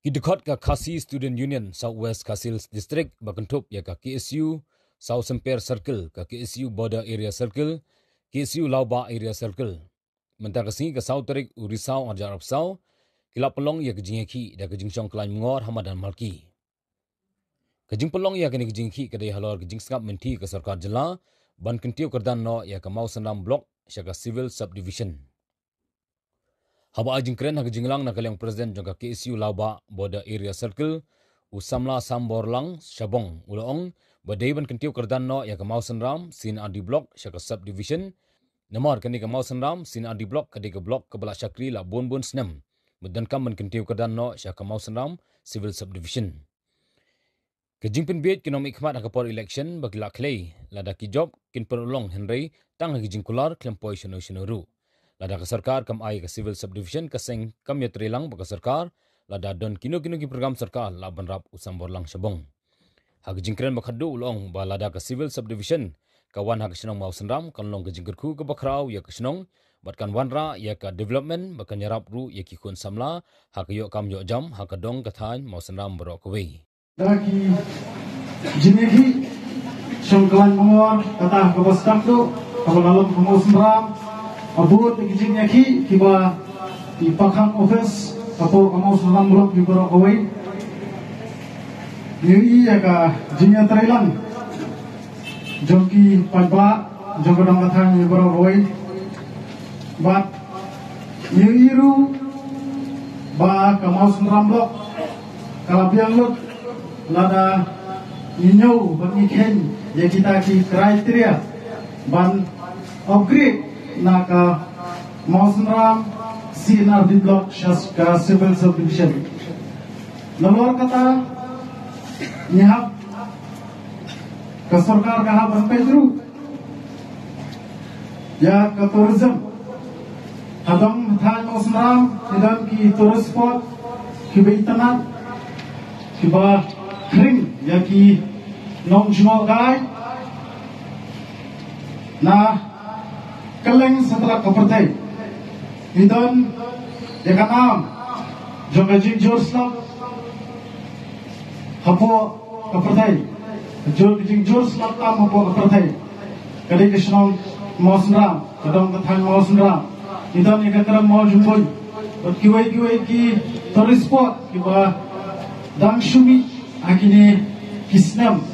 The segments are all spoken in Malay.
Kidekot ka Khasi Student Union Southwest Khasil District bakentup ya ka KSU South Semper Circle ka KSU Border Area Circle KSU Lauba Area Circle mentang kasi ka South Terik Urisau Arja Arabsau kila pelong ya kejingki da kejingchong Kelain Mengor Hamadan Malki kejing pelong ya kini kejingki kadai halor kejing skap menti ke sarkar jela ban kentiu kerdan no ya ka Mau Senam Blok syaka Civil Subdivision. Haba ajing keren hak jinglang nak kaliang presiden jangka KSU Lauba Border Area Circle usamla samborlang Shabong ulaong badai ban kentiu kerdan no ya ka Mau Senram sin adi blok syaka subdivision namar kani ka Mau Senram sin adi blok kadi ka blok ke belak syakri la bon snem medan kam ban kentiu kerdan no syaka Mau Senram civil subdivision. Kejing penbiet kinom ikmat hak por election bagi la clay lada ki job kin perulong Henry tang hak jing kular klempoi shino lada ke sarkar kam ai ke civil subdivision kaseng kam ya trilang baka sarkar lada don kino ki program sarkar la banrap usam borlang Shabong hak jingkren bakhadu ulong ba lada ke civil subdivision kawan hak senong Mau Senram kan long ke jingkerku ke bakrau ya ke senong batkan wanra ya ka development bakan yarap ru ya ki kun samla hak yo kam yo jam hak dong kathan Mau Senram borok we lagi jinehi Kelain Mengor kata kebastak tu kalau lalu ke Mau Senram abut kijing yaki kiba di pakang office kapo ka Mau Senram blok di borok away ni ya ka jinya trailan joki padba jogodang kathang di borok away bat ni iru ba ka Mau Senram blok kalabiang lut lada inyau bangikhen ya kita ki kriteria ban upgrade naka Mau Senram sinar di blok syaska civil subdivision lalor kata nyahap ke sarkar kahap berpedru ya ke tourism hadang thai Mau Senram dan ki tourist spot ki beitanat ki ba kring ya ki nong jual gai na keleng setelah kepertai idon ya kanam joga jing jor slap hapo kepertai jor jing jor slap tam hapo kepertai kadai kisnong Mau Senram kadang kathan Mau Senram idon ya kataram mau jumboy kiwai ki tourist spot kiba dang shumi akini kisnam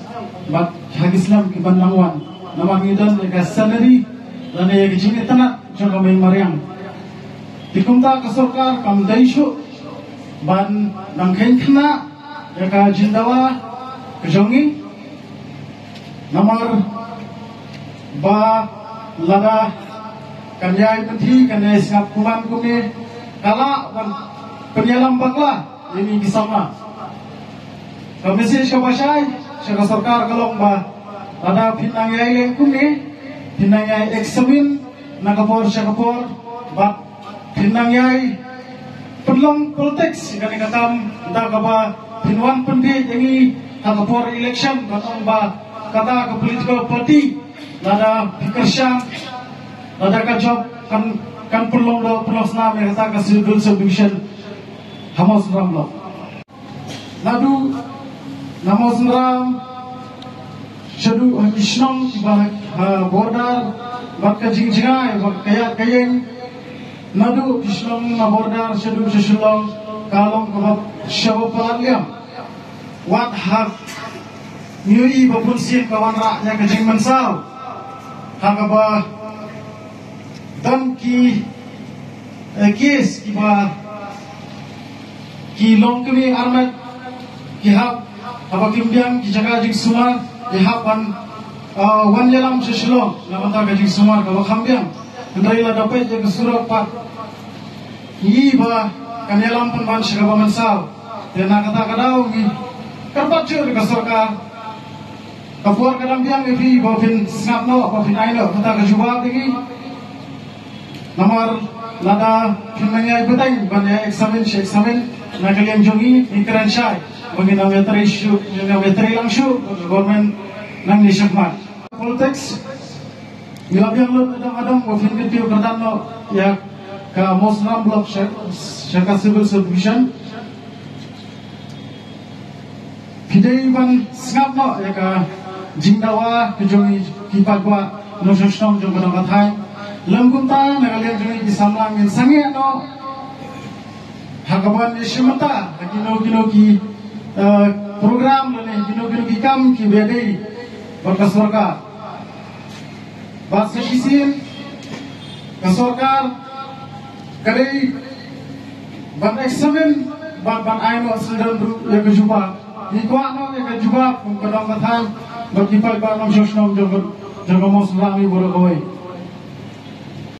bat hagislam kiban langwan namang idon ya salary dan ya kecil tanah jangan main mariang. Dikumta ke sarkar kam daishu ban nangkain kena ya ka jindawa kejongi namar ba lada kanyai penti kanyai singap kuman kumi kala dan penyalam bakla ini kisama. Kami sih syabashai syaka sarkar kalong ba lada pinangyai kumi pinangyay eksamin nakapor syakapor bat pinangyay penlong politics kani katam da kaba pinwan pendi yangi nakapor election batong ba kata ke political party lada pikersya lada ka job kan penlong do pelosna me kata ka civil subdivision Mau Senram lo nadu Mau Senram Shadu Isnong tiba border bat kajing-jingai bat kayak nadu Isnong na border shadu shulong kalong kabat shabu palaliam wat hak nyui bapun sin kawan raknya kajing mensal hakaba dan ki kis kiba ki long kini armet ki hak apa kimbiang ki jaga jing sumar ihapan wan yalam seselong namanta gajing sumar kalau kambiang kendai la dapat je kesurau pat iba kan yalam pun ban syakaba mensal dan kata kadau ni kerpat je ke sarkar kapuar kadang biang ibi bofin ngapno bofin aino kata kejubab lagi namar lada pinanya ibetang ban ya eksamen nak kalian jongi ikran syai bagi nama veteri langsung government nang nisakmat politics bilang lo kadang wafin ketiu kerdan lo ya ka Mau Senram blok syaka civil subdivision Pidei ban sngap no ya ka jingdawa kejong kipagwa no shoshnong jong badang kathai lemgunta nagalian jong isamlang in sange no hagaban yeshimata gino ki program lene gino ki kam ki bedei berkasorga bas sekisin kasorgar kadai ban eksamen ban aino sedang ya kejupa Ikuan no ya juga kadang kadang bagi pagi malam josnom jaga mau selami boleh